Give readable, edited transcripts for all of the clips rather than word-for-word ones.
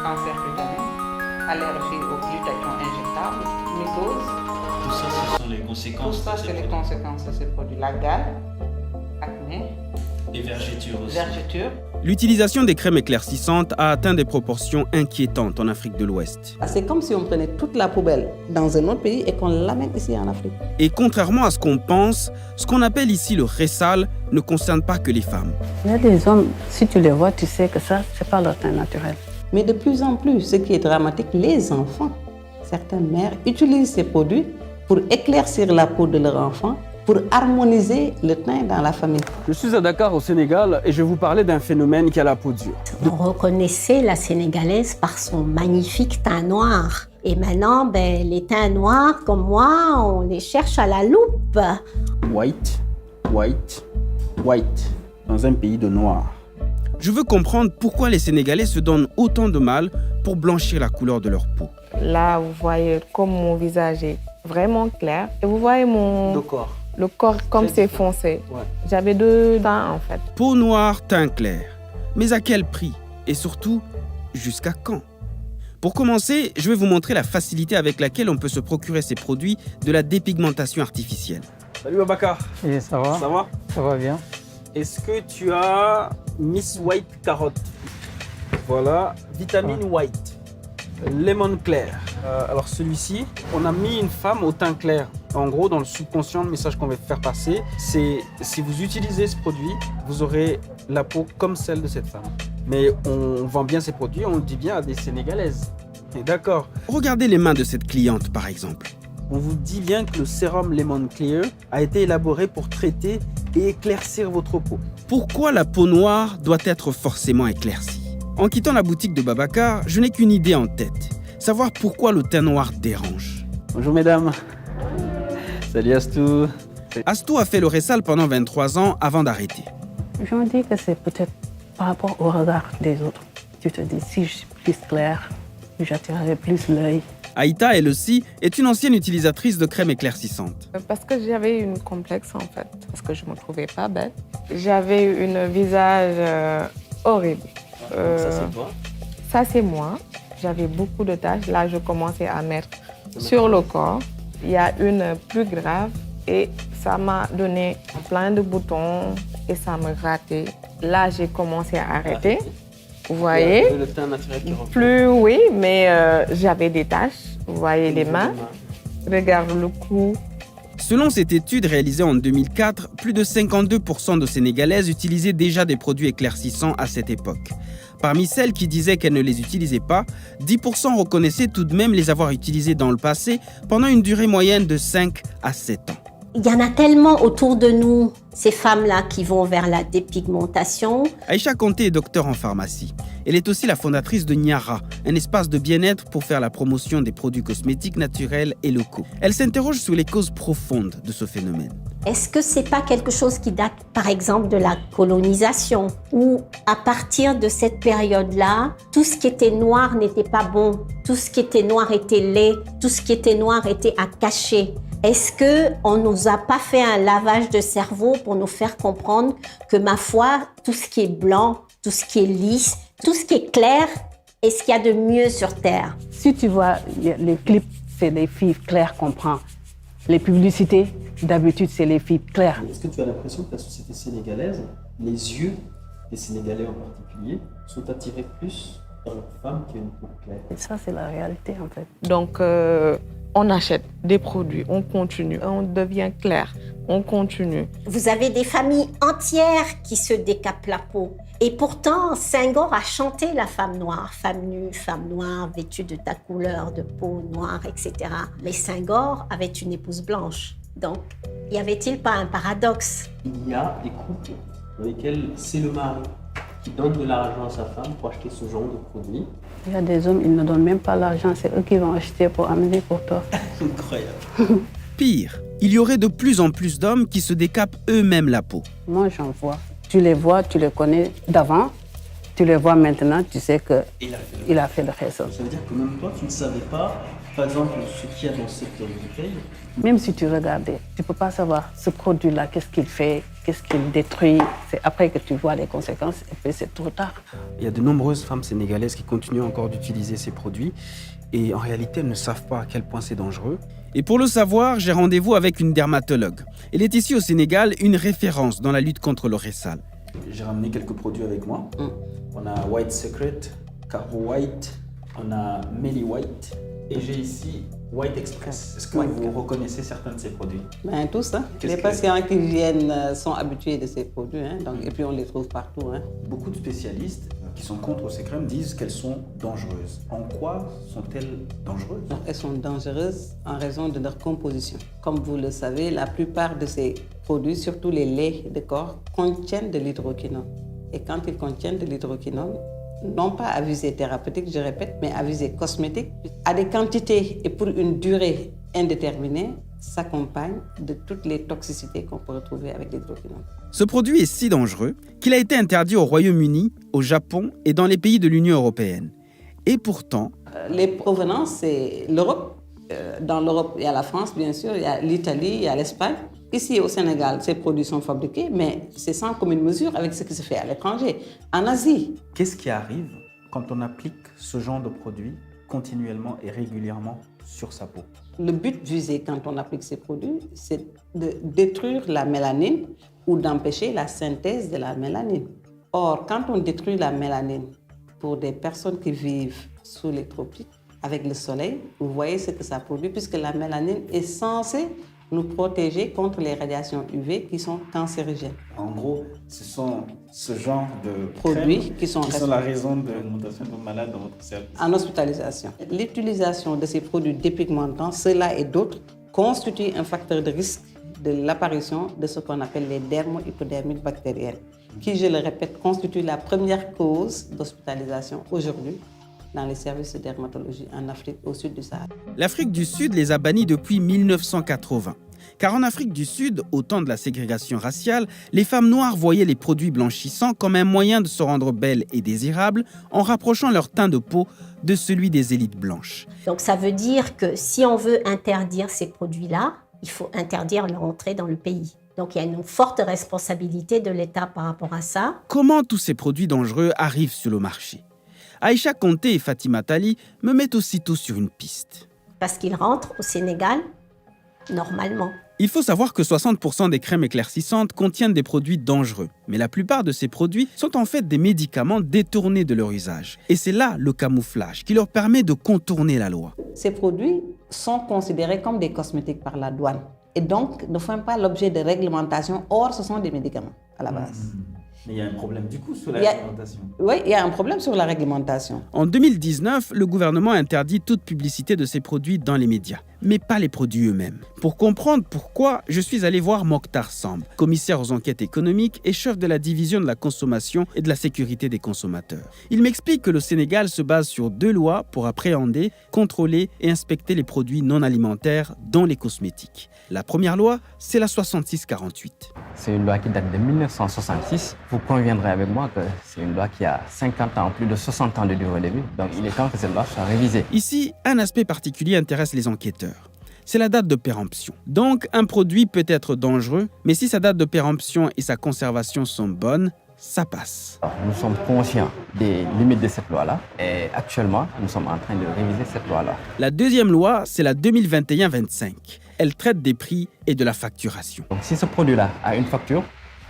cancer cutanée, allergie au glutathion injectable, mycose. Tout ça, ce sont les conséquences. Tout ça, c'est les conséquences de ces produits. La gale, acné. Et vergetures aussi. Vergetures. L'utilisation des crèmes éclaircissantes a atteint des proportions inquiétantes en Afrique de l'Ouest. C'est comme si on prenait toute la poubelle dans un autre pays et qu'on l'amène ici en Afrique. Et contrairement à ce qu'on pense, ce qu'on appelle ici le ressal ne concerne pas que les femmes. Il y a des hommes, si tu les vois, tu sais que ça, c'est pas leur teint naturel. Mais de plus en plus, ce qui est dramatique, les enfants, certaines mères utilisent ces produits pour éclaircir la peau de leur enfant, pour harmoniser le teint dans la famille. Je suis à Dakar, au Sénégal, et je vais vous parler d'un phénomène qui a la peau dure. On reconnaissait la Sénégalaise par son magnifique teint noir. Et maintenant, les teints noirs, comme moi, on les cherche à la loupe. White, white, white, dans un pays de noirs. Je veux comprendre pourquoi les Sénégalais se donnent autant de mal pour blanchir la couleur de leur peau. Là, vous voyez comme mon visage est vraiment clair. Et vous voyez le corps comme c'est foncé. Ouais. J'avais 2 teints en fait. Peau noire, teint clair. Mais à quel prix? Et surtout, jusqu'à quand? Pour commencer, je vais vous montrer la facilité avec laquelle on peut se procurer ces produits de la dépigmentation artificielle. Salut Babacar. Et ça va? Ça va? Ça va bien. Est-ce que tu as Miss White Carotte? Voilà, vitamine White, lemon clair. Alors celui-ci, on a mis une femme au teint clair. En gros, dans le subconscient, le message qu'on va faire passer, c'est si vous utilisez ce produit, vous aurez la peau comme celle de cette femme. Mais on vend bien ces produits, on le dit bien à des Sénégalaises. D'accord. Regardez les mains de cette cliente, par exemple. On vous dit bien que le sérum Lemon Clear a été élaboré pour traiter et éclaircir votre peau. Pourquoi la peau noire doit être forcément éclaircie? En quittant la boutique de Babacar, je n'ai qu'une idée en tête. Savoir pourquoi le teint noir dérange. Bonjour mesdames. Salut Astou. Astou a fait le ressal pendant 23 ans avant d'arrêter. Je me dis que c'est peut-être par rapport au regard des autres. Tu te dis, si je suis plus claire, j'attirerai plus l'œil. Aïta, elle aussi, est une ancienne utilisatrice de crème éclaircissante. Parce que j'avais une complexe en fait, parce que je ne me trouvais pas belle. J'avais un visage horrible. Ça c'est toi? Ça c'est moi. J'avais beaucoup de taches. Là, je commençais à mettre sur le corps. Il y a une plus grave et ça m'a donné plein de boutons et ça me grattait. Là, j'ai commencé à arrêter. Vous voyez? Le teint naturel qui revient. Plus, oui, mais j'avais des taches. Vous voyez les mains. Regarde le cou. Selon cette étude réalisée en 2004, plus de 52% de Sénégalaises utilisaient déjà des produits éclaircissants à cette époque. Parmi celles qui disaient qu'elles ne les utilisaient pas, 10% reconnaissaient tout de même les avoir utilisés dans le passé pendant une durée moyenne de 5 à 7 ans. Il y en a tellement autour de nous, ces femmes-là qui vont vers la dépigmentation. Aïcha Conté est docteur en pharmacie. Elle est aussi la fondatrice de Niara, un espace de bien-être pour faire la promotion des produits cosmétiques naturels et locaux. Elle s'interroge sur les causes profondes de ce phénomène. Est-ce que c'est pas quelque chose qui date, par exemple, de la colonisation, où à partir de cette période-là, tout ce qui était noir n'était pas bon, tout ce qui était noir était laid, tout ce qui était noir était à cacher. Est-ce qu'on ne nous a pas fait un lavage de cerveau pour nous faire comprendre que, ma foi, tout ce qui est blanc, tout ce qui est lisse, tout ce qui est clair est ce qu'il y a de mieux sur Terre? Si tu vois, les clips, c'est les filles claires qu'on prend. Les publicités, d'habitude, c'est les filles claires. Est-ce que tu as l'impression que la société sénégalaise, les yeux des Sénégalais en particulier, sont attirés plus par leurs femmes qui ont une peau claire? Et ça, c'est la réalité, en fait. Donc, on achète des produits, on continue, on devient clair, on continue. Vous avez des familles entières qui se décapent la peau. Et pourtant, Senghor a chanté la femme noire, femme nue, femme noire, vêtue de ta couleur de peau noire, etc. Mais Senghor avait une épouse blanche. Donc, y avait-il pas un paradoxe? Il y a des couples dans lesquels c'est le mari qui donne de l'argent à sa femme pour acheter ce genre de produit. Il y a des hommes, ils ne donnent même pas l'argent, c'est eux qui vont acheter pour amener pour toi. Incroyable. Pire, il y aurait de plus en plus d'hommes qui se décapent eux-mêmes la peau. Moi, j'en vois. Tu les vois, tu les connais d'avant, tu les vois maintenant, tu sais qu'il a fait le reste. Ça veut dire que même toi, tu ne savais pas, par exemple, ce qu'il y a dans le secteur du retail, Même si tu regardais, tu ne peux pas savoir ce produit-là, qu'est-ce qu'il fait, qu'est-ce qu'il détruit. C'est après que tu vois les conséquences et puis c'est trop tard. Il y a de nombreuses femmes sénégalaises qui continuent encore d'utiliser ces produits et en réalité, elles ne savent pas à quel point c'est dangereux. Et pour le savoir, j'ai rendez-vous avec une dermatologue. Elle est ici au Sénégal une référence dans la lutte contre le sale. J'ai ramené quelques produits avec moi. On a White Secret, Caro White, on a Melly White et j'ai ici White Express. Est-ce que vous reconnaissez certains de ces produits? Ben, tous, hein. Les patients qui viennent sont habitués de ces produits, hein, donc, et puis on les trouve partout. Hein. Beaucoup de spécialistes qui sont contre ces crèmes disent qu'elles sont dangereuses. En quoi sont-elles dangereuses? Donc, elles sont dangereuses en raison de leur composition. Comme vous le savez, la plupart de ces produits, surtout les laits de corps, contiennent de l'hydroquinone. Et quand ils contiennent de l'hydroquinone, non pas à visée thérapeutique, je répète, mais à visée cosmétique, à des quantités et pour une durée indéterminée, s'accompagne de toutes les toxicités qu'on peut retrouver avec l'hydroquinone. Ce produit est si dangereux qu'il a été interdit au Royaume-Uni, au Japon et dans les pays de l'Union européenne. Et pourtant... Les provenances, c'est l'Europe. Dans l'Europe, il y a la France, bien sûr, il y a l'Italie, il y a l'Espagne. Ici, au Sénégal, ces produits sont fabriqués, mais c'est sans commune mesure avec ce qui se fait à l'étranger. En Asie. Qu'est-ce qui arrive quand on applique ce genre de produit continuellement et régulièrement sur sa peau? Le but visé quand on applique ces produits, c'est de détruire la mélanine ou d'empêcher la synthèse de la mélanine. Or, quand on détruit la mélanine pour des personnes qui vivent sous les tropiques, avec le soleil, vous voyez ce que ça produit, puisque la mélanine est censée nous protéger contre les radiations UV qui sont cancérigènes. En gros, ce sont ce genre de produits qui sont la raison de l'augmentation de malades dans votre service. En hospitalisation. L'utilisation de ces produits dépigmentants, ceux-là et d'autres, constitue un facteur de risque de l'apparition de ce qu'on appelle les dermo-hypodermites bactériennes, qui, je le répète, constituent la première cause d'hospitalisation aujourd'hui dans les services de dermatologie en Afrique, au sud du Sahara. L'Afrique du Sud les a bannis depuis 1980. Car en Afrique du Sud, au temps de la ségrégation raciale, les femmes noires voyaient les produits blanchissants comme un moyen de se rendre belles et désirables en rapprochant leur teint de peau de celui des élites blanches. Donc ça veut dire que si on veut interdire ces produits-là, il faut interdire leur entrée dans le pays. Donc il y a une forte responsabilité de l'État par rapport à ça. Comment tous ces produits dangereux arrivent sur le marché? Aïcha Conté et Fatima Tali me mettent aussitôt sur une piste. Parce qu'ils rentrent au Sénégal normalement. Il faut savoir que 60% des crèmes éclaircissantes contiennent des produits dangereux. Mais la plupart de ces produits sont en fait des médicaments détournés de leur usage. Et c'est là le camouflage qui leur permet de contourner la loi. Ces produits sont considérés comme des cosmétiques par la douane. Et donc ne font pas l'objet de réglementation. Or, ce sont des médicaments à la base. Mais il y a un problème du coup sur la réglementation. Oui, il y a un problème sur la réglementation. En 2019, le gouvernement interdit toute publicité de ces produits dans les médias, mais pas les produits eux-mêmes. Pour comprendre pourquoi, je suis allé voir Mokhtar Samb, commissaire aux enquêtes économiques et chef de la division de la consommation et de la sécurité des consommateurs. Il m'explique que le Sénégal se base sur 2 lois pour appréhender, contrôler et inspecter les produits non alimentaires, dont les cosmétiques. La première loi, c'est la 6648. C'est une loi qui date de 1966. Vous conviendrez avec moi que c'est une loi qui a 50 ans, plus de 60 ans de durée de vie. Donc il est temps que cette loi soit révisée. Ici, un aspect particulier intéresse les enquêteurs. C'est la date de péremption. Donc, un produit peut être dangereux, mais si sa date de péremption et sa conservation sont bonnes, ça passe. Alors, nous sommes conscients des limites de cette loi-là et actuellement, nous sommes en train de réviser cette loi-là. La deuxième loi, c'est la 2021-25. Elle traite des prix et de la facturation. Donc, si ce produit-là a une facture,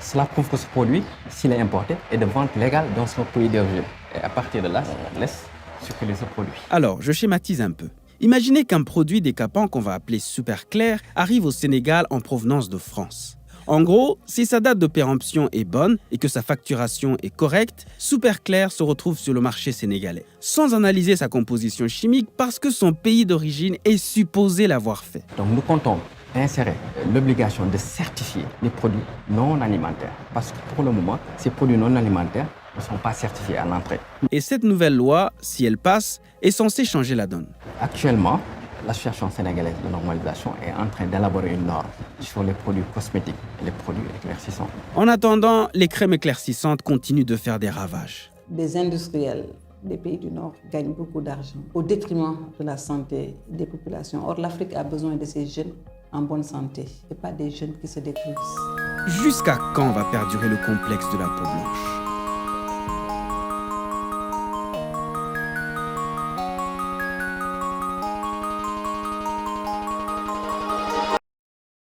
cela prouve que ce produit, s'il est importé, est de vente légale dans son pays d'origine. Et à partir de là, on laisse circuler ce produit. Alors, je schématise un peu. Imaginez qu'un produit décapant qu'on va appeler super clair arrive au Sénégal en provenance de France. En gros, si sa date de péremption est bonne et que sa facturation est correcte, Super Clair se retrouve sur le marché sénégalais, sans analyser sa composition chimique parce que son pays d'origine est supposé l'avoir fait. Donc nous comptons insérer l'obligation de certifier les produits non alimentaires. Parce que pour le moment, ces produits non alimentaires ne sont pas certifiés à l'entrée. Et cette nouvelle loi, si elle passe, est censée changer la donne. Actuellement, l'Association sénégalaise de normalisation est en train d'élaborer une norme sur les produits cosmétiques et les produits éclaircissants. En attendant, les crèmes éclaircissantes continuent de faire des ravages. Des industriels des pays du Nord gagnent beaucoup d'argent au détriment de la santé des populations. Or, l'Afrique a besoin de ces jeunes en bonne santé et pas des jeunes qui se détruisent. Jusqu'à quand va perdurer le complexe de la peau blanche?